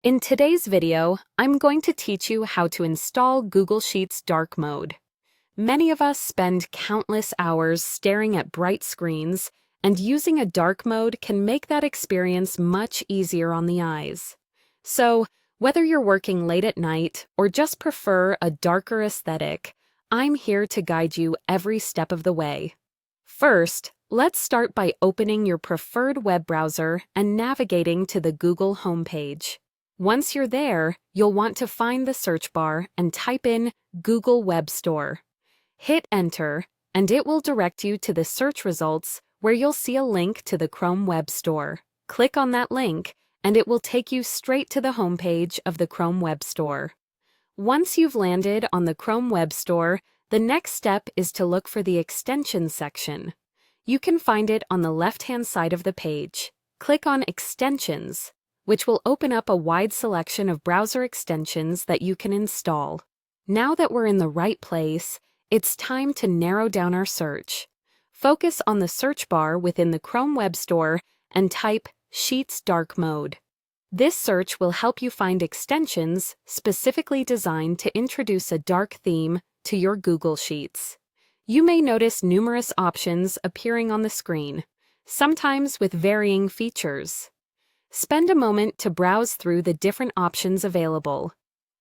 In today's video, I'm going to teach you how to install Google Sheets Dark Mode. Many of us spend countless hours staring at bright screens, and using a dark mode can make that experience much easier on the eyes. So, whether you're working late at night or just prefer a darker aesthetic, I'm here to guide you every step of the way. First, let's start by opening your preferred web browser and navigating to the Google homepage. Once you're there, you'll want to find the search bar and type in Google Web Store. Hit Enter, and it will direct you to the search results where you'll see a link to the Chrome Web Store. Click on that link, and it will take you straight to the homepage of the Chrome Web Store. Once you've landed on the Chrome Web Store, the next step is to look for the Extensions section. You can find it on the left-hand side of the page. Click on Extensions, which will open up a wide selection of browser extensions that you can install. Now that we're in the right place, it's time to narrow down our search. Focus on the search bar within the Chrome Web Store and type Sheets Dark Mode. This search will help you find extensions specifically designed to introduce a dark theme to your Google Sheets. You may notice numerous options appearing on the screen, sometimes with varying features. Spend a moment to browse through the different options available.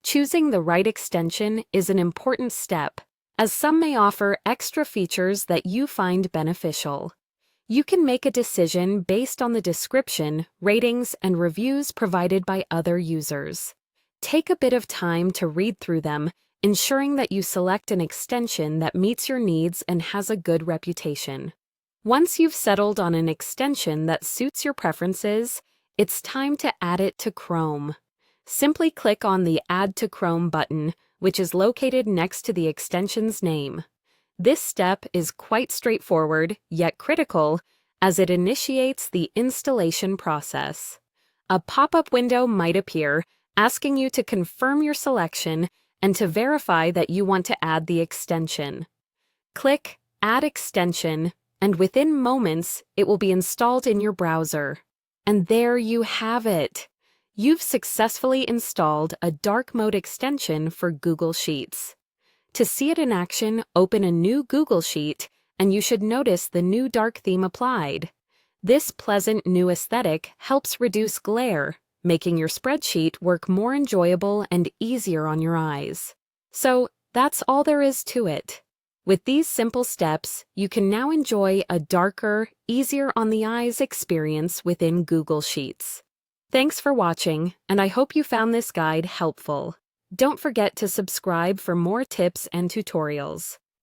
Choosing the right extension is an important step, as some may offer extra features that you find beneficial. You can make a decision based on the description, ratings, and reviews provided by other users. Take a bit of time to read through them, ensuring that you select an extension that meets your needs and has a good reputation. Once you've settled on an extension that suits your preferences, it's time to add it to Chrome. Simply click on the Add to Chrome button, which is located next to the extension's name. This step is quite straightforward, yet critical, as it initiates the installation process. A pop-up window might appear, asking you to confirm your selection and to verify that you want to add the extension. Click Add Extension, and within moments, it will be installed in your browser. And there you have it. You've successfully installed a dark mode extension for Google Sheets. To see it in action, open a new Google Sheet, and you should notice the new dark theme applied. This pleasant new aesthetic helps reduce glare, making your spreadsheet work more enjoyable and easier on your eyes. So that's all there is to it. With these simple steps, you can now enjoy a darker, easier on the eyes experience within Google Sheets. Thanks for watching, and I hope you found this guide helpful. Don't forget to subscribe for more tips and tutorials.